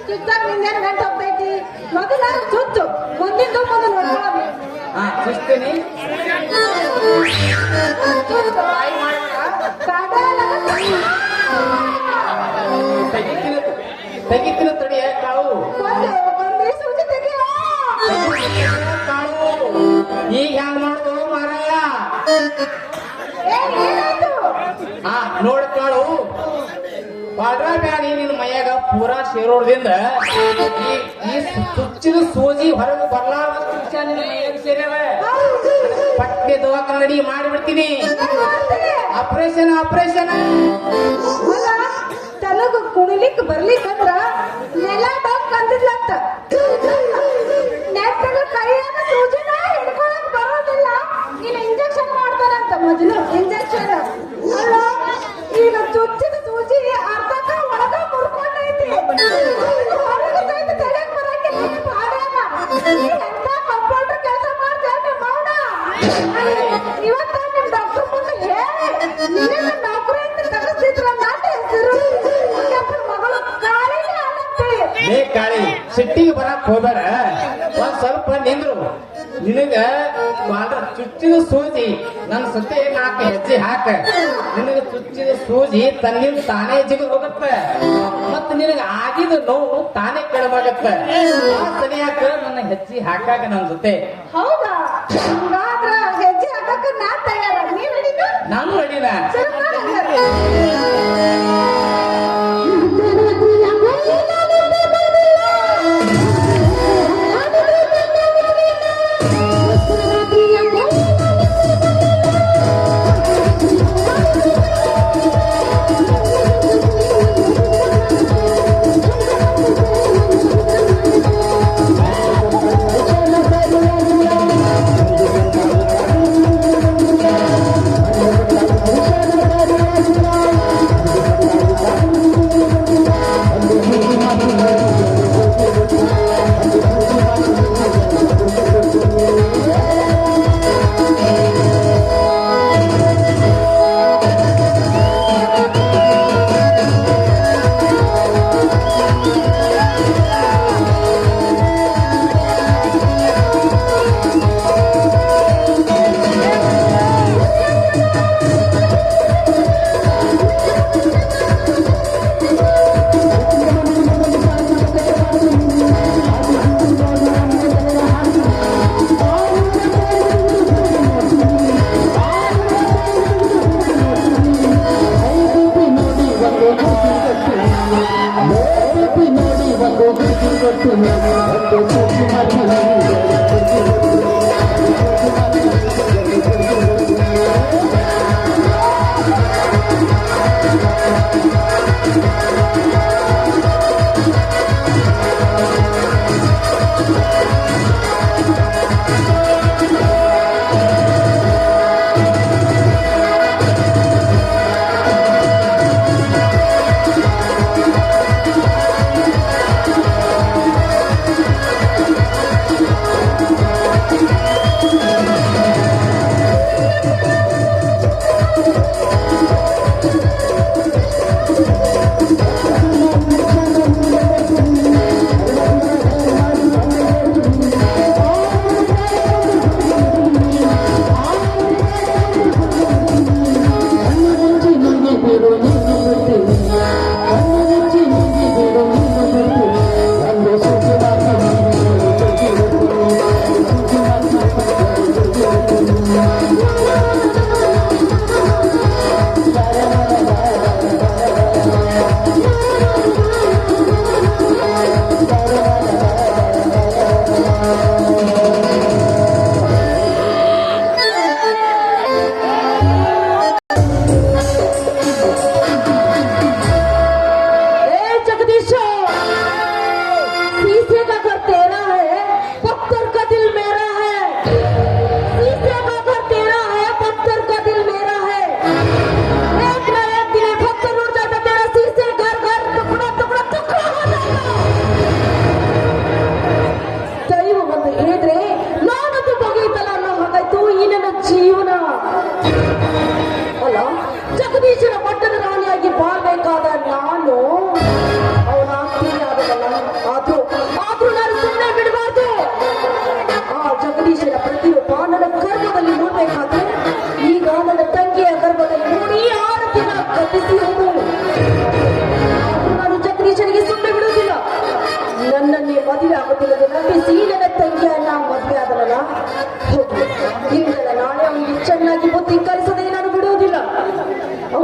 ಚುಚ್ಚಾಕ ನಿಂದೇನು ಗಂಟು ಹೋಗ್ತೈತಿ? ಮೊದಲ ಚುಚ್ಚು, ಮುಂದಿಂದು ಮುಂದೆ ನೋಡ್ಕೊಳ್ಳೋದು. ಚುಚ್ತೀನಿ. ತೆಗಿತಿನ ತಡಿಯ ಕಾಳು ಒಂದೇ ಸೂಜಿ ತೆಗಿಯೋ. ಕಾಳು ಈಗ ಹ್ಯಾಂಗ ಮಾಡುದು ಮಾರಾಯ? ಏನಾಯ್ತು? ನೋಡ್ ಕಾಳು, ಪಾಡ್ರಾ ಬ್ಯಾನಿ ನಿನ್ನ ಮೈಯಾಗ ಪೂರಾ ಸೇರೋದ್ರಿಂದ ಈ ಚುಚ್ಚಿನ ಸೂಜಿ ಹೊರಗೆ ಬರ್ಲಾರ್ದಷ್ಟು ವಿಷಯ ನಿನ್ನ ಮೈಯಾಗ ಸೇರ್ಯಾವ. ಪಟ್ಟೆ ದವಾಖಾನೆ ರೆಡಿ ಮಾಡಿಬಿಡ್ತೀನಿ. Operation operation. ತಲಗು ಕುಣಿಲಿಕ್ ಬರ್ಲಿಕ್ಕಂದ್ರ ನೆಲ ಡಾಕ್ ಅಂದಿದ್ಲಂತ. ನೆಟ್ಟಗ ಕೈಯಾಗ ಸೂಜಿನ ಹಿಡ್ಕೊಳಕ್ ಬರೋದಿಲ್ಲ, ಇನ್ನು ಇಂಜೆಕ್ಷನ್ ಮಾಡ್ತಾರಂತ. ಮೊದಲು ಇಂಜೆಕ್ಷನ್ ಅಲ್ಲ, ಈಗ ಚುಚ್ಚಿದ ಸೂಜಿ ಅರ್ಧಕ್ಕ ಒಳಗ ಮುರ್ಕೊಂಡೈತಿ. ಹೊರಗೆ ಸಹಿತ ತಲೆಗ್ ಬರಂಗಿಲ್ಲ ಈ ಪಾಡ್ಯಾಗ. ಎಂತ ಕಂಪೌಂಡರ್ ಕೆಲಸ ಮಾಡ್ತೇನೆ ಮೌನ. ಇವತ್ತ ನಿಮ್ ಡಾಕ್ಟರ್ ಮುಂದೆ ಹೇಳಿ ನಿನ್ನ ನೌಕರಿ ಅಂತ ತೆಗೆಸ್ತಿದ್ರ ನನ್ನ ಹೆಸರು ಮಗಳು ಕಾಳಿನ ಅನ್ನಂತೇಳಿ. ಲೇ ಕಾಳಿ, ಸಿಟ್ಟಿಗೆ ಬರಕ್ ಹೋಗ್ಬೇಡ, ಒಂದ್ ಸ್ವಲ್ಪ ನಿಂದ್ರು. ನಿನಗ ಚುಚ್ಚಿದ ಸೂಜಿ ನನ್ನ ಸತಿ 4 ಹೆಜ್ಜೆ ಹಾಕ. ನಿನಗ ಚುಚ್ಚಿದ ಸೂಜಿ ತನ್ನಿಂದ ತಾನೇ ಜಿಗಿದು ಹೋಗತ್ತ. ಮತ್ತ ನಿನಗ ಆಗಿದ ನೋವು ತಾನೇ ಕೆಳವಾಗತ್ತ. ಸರಿಯಾಕ ನನ್ನ ಹೆಜ್ಜೆ ಹಾಕಾಗ ನನ್ನ ಜೊತೆ. ಹೌದಾ? ಹಂಗಾದ್ರ ಹೆಜ್ಜೆ ಹಾಕಕ್ಕ ನಾ ತಯಾರ. ನೀವ್ ಹಿಡಿದು ನಾನು ರೆಡಿನ. ಸರಿ ಮಾಡು.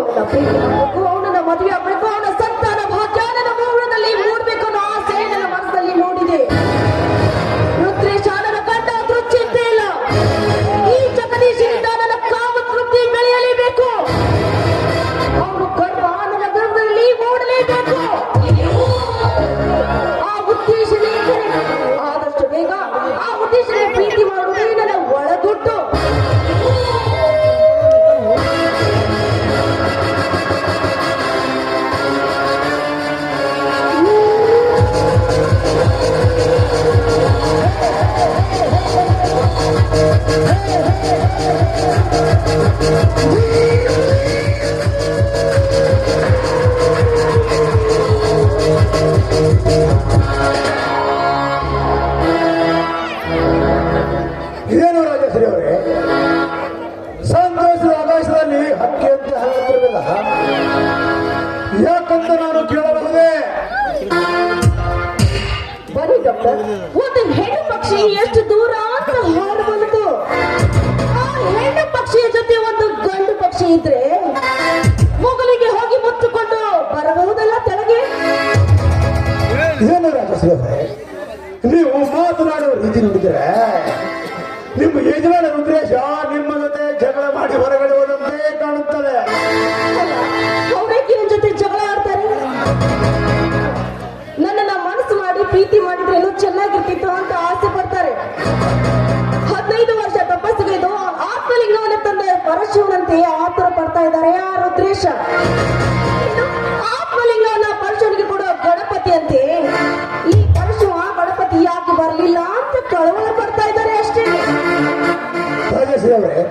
ಅವನನ್ನ ಮದುವೆ ಆಗ್ಬೇಕು, ಅವನ ಸಂತಾನ ಭಾಗ್ಯ ನನ್ನ ಮೂರದಲ್ಲಿ ಮೂಡಬೇಕು ಅನ್ನೋ ಆಸೆ ನನ್ನ ಮನಸ್ಸಲ್ಲಿ ಮೂಡಿದೆ. ರುದ್ರೇಶ ನನ್ನ ಗಂಡ ತೃಪ್ತಿ ಇಲ್ಲ. ಈ ಜಗದೀಶನಿಂದ ನನ್ನ ಕಾಮ ತೃಪ್ತಿ ಬೆಳೆಯಲೇಬೇಕು. ಅವನು ಗರ್ಭ ನನ್ನ ಗರ್ಭದಲ್ಲಿ ಮೂಡಲೇಬೇಕು. ಆ ಉದ್ದೇಶನೇ ಆದಷ್ಟು ಬೇಗ ಆ ಉದ್ದೇಶನೇ ಪ್ರೀತಿ ಮಾಡುವುದೇ ನನ್ನ ಒಳಗುಟ್ಟು. ಇದೇನು ರಾಜೇಶ್ವರಿ ಅವರೇ, ಸಂತೋಷದ ಆಕಾಶದಲ್ಲಿ ಹಕ್ಕಿ ಅಂತ ಹಾರುತ್ತಿರಲಿಲ್ಲ, ಯಾಕಂತ ನಾನು ಕೇಳಬಹುದೇ? ಬನ್ನಿ ಡಾಕ್ಟರ್, ಒಂದು ಹೆಣ್ಣು ಪಕ್ಷಿ ಎಷ್ಟು ದೂರ ಅಂತ ಹಾರಬಲ್ಲದು. ಆ ಹೆಣ್ಣು ಪಕ್ಷಿಯ ಜೊತೆ ಒಂದು ಗಂಡು ಪಕ್ಷಿ ಇದ್ರೆ ಮುಗಲಿಗೆ ಹೋಗಿ ಮುತ್ತುಕೊಂಡು ಬರಬಹುದಲ್ಲ ತೆಳಗೆ. ಏನು ರಾಜೇಶ್ವರಿ ಅವರೇ, ನೀವು ಮಾತನಾಡುವ ರೀತಿ ನೋಡಿದರೆ ನಿಮ್ಮ ಯಜಮಾನ ರುದ್ರೇಶ ನಿಮ್ಮ ಜೊತೆ ಜಗಳ ಮಾಡಿ ಹೊರಗಡೆ ಹೋದಂತೆ ಕಾಣುತ್ತದೆ. ಅವರೇಕಿನ ಜೊತೆ ಜಗಳ ಆಡ್ತಾರೆ. ನನ್ನನ್ನ ಮನಸ್ಸು ಮಾಡಿ ಪ್ರೀತಿ ಮಾಡಿದ್ರೆ ಇನ್ನೂ ಚೆನ್ನಾಗಿರ್ತಿತ್ತು ಅಂತ ಆಸೆ ಪಡ್ತಾರೆ. 15 ವರ್ಷ ತಪಸ್ಸಿಗೆದು ಆತ್ಮಲಿಂಗವನ್ನು ತಂದ ಪರಶುವನಂತೆ ಆತುರ ಪಡ್ತಾ ಇದ್ದಾರೆ ಆ ರುದ್ರೇಶ. ಇನ್ನು ಆತ್ಮಲಿಂಗವನ್ನ ಪರಶುವನಿಗೆ ಕೊಡೋ ಗಣಪತಿ ಅಂತೆ ಈ ಪರಶುವ ಗಣಪತಿ ಯಾಕೆ ಬರಲಿಲ್ಲ ಅಂತ ಕಳವಳ ಪಡ್ತಾ ಇದ್ದಾರೆ ಅಷ್ಟೇ. ರಾಜೇಶ್ವರಿ ಅವರೇ,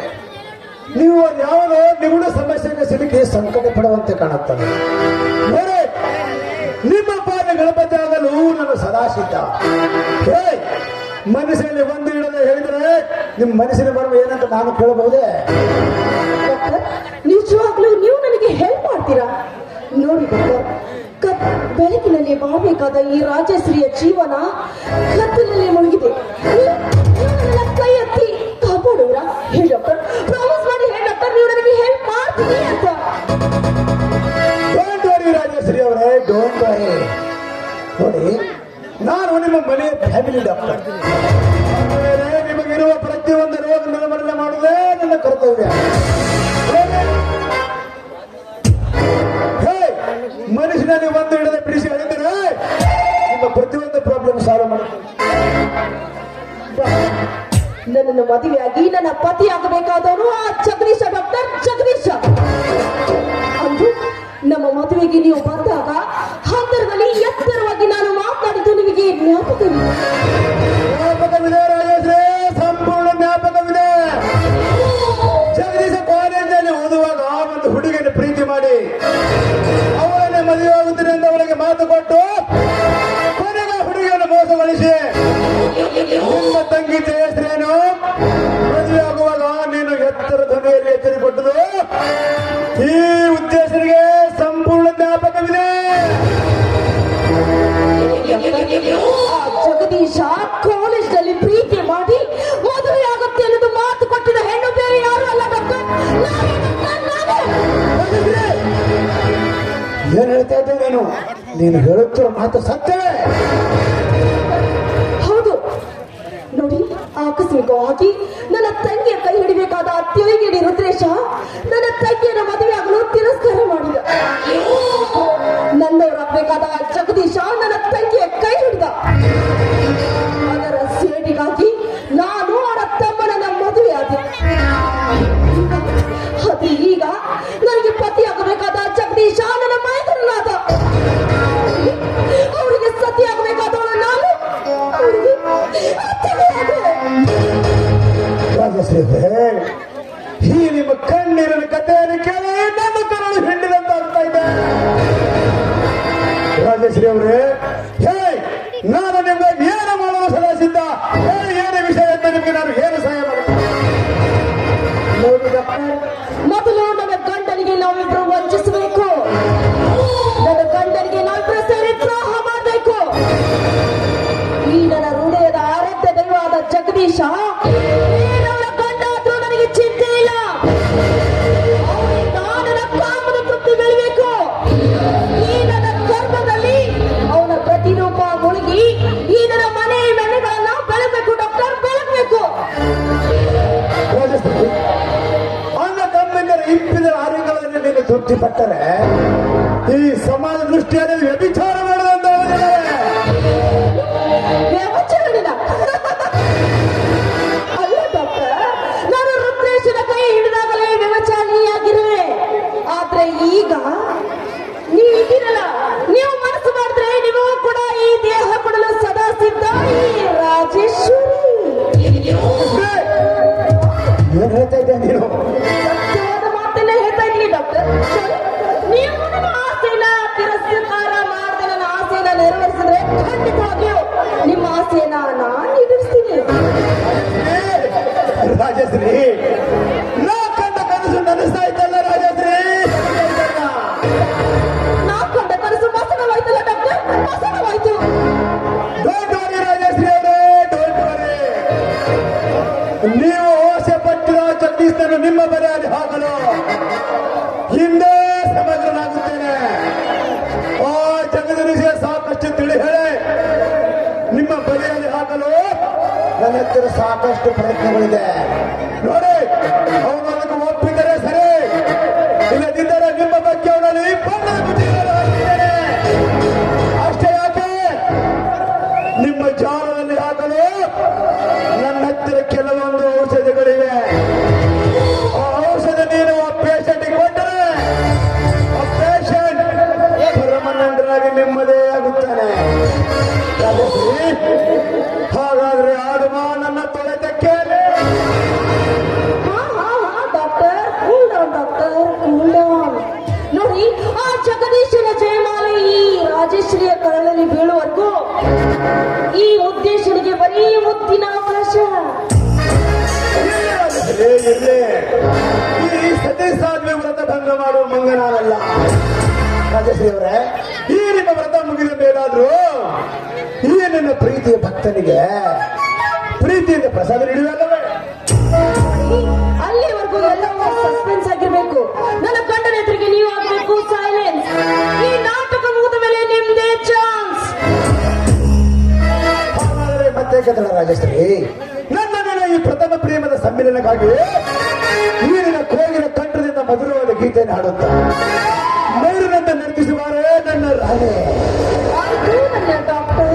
ನೀವು ಯಾವುದೋ ನಿಗೂಢ ಸಮಸ್ಯೆಗೆ ಸಿಲುಕಿ ಸಂಕಟ ಪಡುವಂತೆ ಕಾಣುತ್ತದೆ. ಬೇರೆ ನಿಮ್ಮ ಪಾದ ಗಣಪತಿ ಆಗಲು ನಾನು ಸದಾ ಸಿದ್ಧ. ಮನಸ್ಸಿನಲ್ಲಿ ಒಂದು ಇಡದೆ ಹೇಳಿದರೆ ನಿಮ್ಮ ಮನಸ್ಸಿನ ಬರುವ ಏನಂತ ನಾನು ಕೇಳಬಹುದೇ? ಡಾಕ್ಟರ್, ನಿಜವಾಗ್ಲೂ ನೀವು ನನಗೆ ಹೆಲ್ಪ್ ಮಾಡ್ತೀರಾ? ನೋಡಿ ಡಾಕ್ಟರ್, ಬೆಳಕಿನಲ್ಲಿ ಬಾಳ್ಬೇಕಾದ ಈ ರಾಜಶ್ರೀಯ ಜೀವನ ಕತ್ತಲಲ್ಲಿ ಮುಳುಗಿದೆ. ನೀವು ನನ್ನ ಕೈ ಎತ್ತಿ ಕಾಪಾಡುವಿರಾ? ಹೇಳಿ ಡಾಕ್ಟರ್, ಪ್ರಾಮಿಸ್ ಮಾಡಿ ಹೇಳಿ ಡಾಕ್ಟರ್, ನೀವು ನನಗೆ ಹೆಲ್ಪ್ ಮಾಡ್ತೀನಿ ಅಂತ. ಡೋಂಟ್ ವರಿ ರಾಜಶ್ರೀ ಅವರೇ, ಡೋಂಟ್ ವರಿ. ನೋಡಿ, ನಾನು ನಿಮ್ಮ ಮನೆಯ ಫ್ಯಾಮಿಲಿ ಡಾಕ್ಟರ್. ಆಮೇಲೆ ನಿಮಗಿರುವ ಪ್ರತಿಯೊಂದು ರೋಗ ನಿರ್ಮೂಲನೆ ಮಾಡುವುದೇ ನನ್ನ ಕರ್ತವ್ಯ. ಹೇ, ಮನುಷ್ಯನಲ್ಲಿ ಒಂದು ಹಿಡಿದ ಬಿಡಿಸಿ ಹೇಳಿದರೆ ನಿಮ್ಮ ಪ್ರತಿಯೊಂದು ಪ್ರಾಬ್ಲಮ್ ಸಾಲ್ವ್ ಮಾಡುತ್ತೆ. ನನ್ನನ್ನು ಮದುವೆಯಾಗಿ ನನ್ನ ಪತಿ ಆಗಬೇಕಾದವರು ಆ ಜಗದೀಶ, ಡಾಕ್ಟರ್ ಜಗದೀಶ. ಅಂದು ನಮ್ಮ ಮದುವೆಗೆ ನೀವು ಬಂದಾಗ ಹಂತರದಲ್ಲಿ ಎತ್ತರವಾಗಿ ನಾನು ಮಾತನಾಡಿದ್ದು ನಿಮಗೆ ಜ್ಞಾಪಕವಿದೆ. ಜ್ಞಾಪಕವಿದೆ ರಾಜೇಶ್ವರಿ, ಸಂಪೂರ್ಣ ಜ್ಞಾಪಕವಿದೆ. ಜಗದೀಶ ಕಾಲೇಜಲ್ಲಿ ಓದುವಾಗ ಒಂದು ಹುಡುಗಿಯನ್ನು ಪ್ರೀತಿ ಮಾಡಿ ಅವಳನ್ನೇ ಮದುವೆ ಆಗುತ್ತೀನಿ ಎಂದು ಅವಳಿಗೆ ಮಾತು ಕೊಟ್ಟು ಕೊನೆಗೆ ಹುಡುಗಿಯನ್ನು ಮೋಸಗೊಳಿಸಿ ನಿಮ್ಮ ತಂಗಿ ಜಯಶ್ರೀನು ಮದುವೆ ಆಗುವಾಗ ನೀನು ಎತ್ತರ ಧ್ವನಿಯಲ್ಲಿ ಎಚ್ಚರಿಕೊಟ್ಟದು ಈ ಉದ್ದೇಶನಿಗೆ ಸಂಪೂರ್ಣ ಜ್ಞಾಪಕವಿದೆ. ಆ ಜಗದೀಶ ಕಾಲೇಜ್ನಲ್ಲಿ ಪ್ರೀತಿ ಮಾಡಿ ಮದುವೆ ಆಗುತ್ತೆ ಅನ್ನೋದು ಮಾತು ಕೊಟ್ಟಿದ ಹೆಣ್ಣು ಬೇರೆ ಯಾರು ಅಲ್ಲ ಡಾಕ್ಟರ್, ನಾನೇ. ಏನ್ ಹೇಳ್ತಾ ಇದ್ದೆ ನೀನು ಹೇಳುತ್ತಿರೋ ಮಾತು ಸತ್ಯವೇ? ಹೌದು ನೋಡಿ, ಆಕಸ್ಮಿಕವಾಗಿ ನನ್ನ ತಂಗಿಯ ಕೈ ಹಿಡಿಬೇಕಾದ ಅತ್ಯೋಗಿನಿ ರುದ್ರೇಶ ನನ್ನ ತಂಗಿಯನ್ನ ಮದುವೆ ಆಗಲು ತಿರಸ್ಕಾರ ಮಾಡಿದ. ನನ್ನವರಾಗಬೇಕಾದ ಜಗದೀಶ ನನ್ನ ತಂಗಿಯ ಕೈ ಹಿಡಿದ. ಅದರ ಸೇಡಿಗಾಗಿ ನಾನು ಅವರ ತಮ್ಮನನ್ನ ಮದುವೆ ಆದೆ. ಅದು ಈಗ ನನಗೆ ಪತಿಯಾಗಬೇಕಾದ ಜಗದೀಶ ನನ್ನ ಮೈದನಾದ. ಅವರಿಗೆ ಸತಿಯಾಗಬೇಕಾದವಳು ನಾನು, ಅವರಿಗೆ ಅತ್ತೆಯಾದೆ. ರಾಜಶ್ರೀ, ಈ ನಿಮ್ಮ ಕಣ್ಣೀರಿನ ಕಥೆಯನ್ನು ಕೇಳಿ ನನ್ನ ಕರಳು ಹಿಂಡಿದಂತ ಆಗ್ತಾ ಇದೆ. ರಾಜಶ್ರೀ ಅವರೇ, ಹೇ, ನಾನು ನಿಮ್ಗೆ ಏನು ಮಾಡಲು ಸದಾ ಸಿದ್ಧ. ಏನು ವಿಷಯ ಅಂತ ನಿಮ್ಗೆ ನಾನು ಏನು ಸಹಾಯ ಮಾಡ್ತೀನಿ? ನೋಡಿ ಡಾಕ್ಟರ್, ಮೊದಲು ನನ್ನ ಗಂಡನಿಗೆ ನಾವಿಬ್ರು ವಂಚಿಸಬೇಕು. ನನ್ನ ಗಂಡನಿಗೆ ನಾವಿಬ್ರು ಸೇರಿ ದ್ರೋಹ ಮಾಡಬೇಕು. ಈ ನನ್ನ ಹೃದಯದ ಆರಾಧ್ಯ ದೈವವಾದ ಜಗದೀಶ ಏನವರ ಗಂಡ ಆದ್ರೂ ನನಗೆ ಚಿಂತೆ ಇಲ್ಲ. ಅವನಿಂದ ನನ್ನ ಕಾಮದ ತೃಪ್ತಿ ಬೆಳಿಬೇಕು. ಈ ನನ್ನ ಗರ್ಭದಲ್ಲಿ ಅವನ ಪ್ರತಿರೂಪ ಮುಳುಗಿ ಈ ನನ್ನ ಮನೆ ಮನೆಗಳನ್ನ ಬೆಳಗಬೇಕು ಡಾಕ್ಟರ್, ಬೆಳಗಬೇಕು. ರಾಜಶ್ರೀ, ಅನ್ನ ತಮ್ಮಿಂದರ ಇಪ್ಪಿದ ಆರೋಗ್ಯಗಳನ್ನು ನೀನು ತೃಪ್ತಿಪಟ್ಟರೆ ಈ ಸಮಾಜ ದೃಷ್ಟಿಯಲ್ಲಿ ವ್ಯಭಿಚಾರ ಮಾಡುವಂತ ವ್ಯವಚಾರವಿಲ್ಲ. ಅಲ್ಲ ಡಾಕ್ಟರ್, ನಾನು ರುದ್ರೇಶನ ಕೈ ಹಿಡಿದಾಗಲೇ ವ್ಯವಚಾರಿಯಾಗಿರುವೆ. ಆದ್ರೆ ಈಗ ನೀವಿರಲ್ಲ, ನೀವು ಮನಸ್ಸು ಮಾಡಿದ್ರೆ ನೀವು ಕೂಡ ಈ ದೇಹ ಕೊಡಲು ಸದಾ ಸಿದ್ಧ. ಈ ರಾಜೇಶ್ವರಿ ಏನ್ ಹೇಳ್ತಾ ಇದ್ದೆ ನೀನು? ಸತ್ಯವಾದ ಮಾತನ್ನ ಹೇಳ್ತಾ ಇದ್ದೀನಿ ಡಾಕ್ಟರ್. ನೀವು ನನ್ನ ಆಸೆನ ತಿರಸ್ಕಾರ ಮಾಡದೆ ನನ್ನ ಆಸೆನ ನೆರವೇರಿಸಿದ್ರೆ ಖಂಡಿತವಾಗಿಯೂ ನಿಮ್ಮ ಆಸೆಯನ್ನ ನಾನು ಈಡೇರಿಸ್ತೀನಿ. ರಾಜಶ್ರೀ, ನಾ ಕಂಡ ಕನಸು ನನಸ್ತಾ ಇದ್ದಲ್ಲ ರಾಜಶ್ರೀ. ನಾ ಕಂಡ ಕನಸು ಮಸಣವಾಯ್ತಲ್ಲ ಡಾಕ್ಟರ್, ಮಸಣವಾಯ್ತು. ಡೋಂಟ್ ವರಿ ರಾಜಶ್ರೀ ಅವರೇ, ಡೋಂಟ್ ವರಿ. ನೀವು ಆಸೆ ಪಟ್ಟಿರೋ ಜಗದೀಶನನ್ನು ನಿಮ್ಮ ಮನೆಯಲ್ಲಿ ಹಾಕಲು ಹಿಂದೆ ಸಮಗ್ರನಾಗುತ್ತೇನೆ. ಆ ಜಗದೀಶಿಗೆ ಸಾಕಷ್ಟು ತಿಳಿ ಹೇಳಿ ನಿಮ್ಮ ಬದಿಯಲ್ಲಿ ಹಾಕಲು ನನ್ನ ಹತ್ತಿರ ಸಾಕಷ್ಟು ಪ್ರಯತ್ನಗಳಿದೆ. ನೋಡಿ, ಅವನು ಅದಕ್ಕೆ ಒಪ್ಪಿದರೆ ಸರಿ, ಇಲ್ಲದಿದ್ದರೆ ನಿಮ್ಮ ಬಗ್ಗೆ ಅವನಲ್ಲಿ ಬಣ್ಣದ ಬುದ್ಧಿಗಳನ್ನು ಹಾಕಿದ್ದೇನೆ. ಅಷ್ಟೇ ಯಾಕೆ, ನಿಮ್ಮ ಜಾಲದಲ್ಲಿ ಹಾಕಲು ನನ್ನ ಹತ್ತಿರ ಕೆಲವೊಂದು ಔಷಧಿಗಳಿವೆ. ಆ ಔಷಧ ನೀನು ಆ ಪೇಷಂಟ್ಗೆ ಕೊಟ್ಟರೆ ಆ ಪೇಷಂಟ್ ಪರಮನಂದರಾಗಿ ನೆಮ್ಮದೇ ಆಗುತ್ತಾನೆ. ರಾಜಶ್ರೀ, ಹಾಗಾದ್ರೆ ಆಡುವ ನನ್ನ ತೊಳೆತಕ್ಕೆ doctor, cool down doctor, cool down. ನೋಡಿ, ಆ ಜಗದೀಶನ ಜಯಮಾಲೆ ಈ ರಾಜೇಶ್ವರಿಯ ಕರಳಲ್ಲಿ ಬೀಳುವವರೆಗೂ ಈ ಉದ್ದೇಶನಿಗೆ ಬರೀ ಮುತ್ತಿನ ಅವಕಾಶ. ಇರ್ಲಿ, ಈ ಸತಿ ಸಾಧ್ಯ ವ್ರತ ಭಂಗ ಮಾಡುವ ಮಂಗನಾನಲ್ಲ. ರಾಜಶ್ರೀ ಅವರೇ, ಈ ನಿಮ್ಮ ವ್ರತ ಮುಗಿದ ಮೇಲಾದ್ರೂ ಈ ನನ್ನ ಪ್ರೀತಿಯ ಭಕ್ತನಿಗೆ ಪ್ರೀತಿಯಿಂದ ಪ್ರಸಾದ ನೀಡುವಲ್ಲವೇ? ಅಲ್ಲಿವರೆಗೂ ಎಲ್ಲವೂ ಸಸ್ಪೆನ್ಸ್ ಆಗಿರ್ಬೇಕು. ನನ್ನ ಗಂಡನ ಎದುರಿಗೆ ನೀವು ಆಗ್ಬೇಕು ಸೈಲೆನ್ಸ್. ಈ ನಾಟಕ ಮುಗಿದ ಮೇಲೆ ನಿಮ್ದೇ ಚಾನ್ಸ್. ಮಾಡಲಿಕ್ಕತ್ತಲ್ಲ ರಾಜಶ್ರೀ. ನನ್ನ ನಿನ್ನ ಈ ಪ್ರಥಮ ಪ್ರೇಮದ ಸಮ್ಮಿಲನಕ್ಕಾಗಿ ನೀರಿನ ಕೋಗಿನ ಕಂಠದಿಂದ ಮಧುರವಾದ ಗೀತೆಯನ್ನು ಹಾಡುತ್ತಾ ಮೈರಿನಂತೆ ನರ್ತಿಸುವಾರೇ ನನ್ನ ರಾಣೆ. ಆಯ್ತು ನನ್ನ ಡಾಕ್ಟರ್.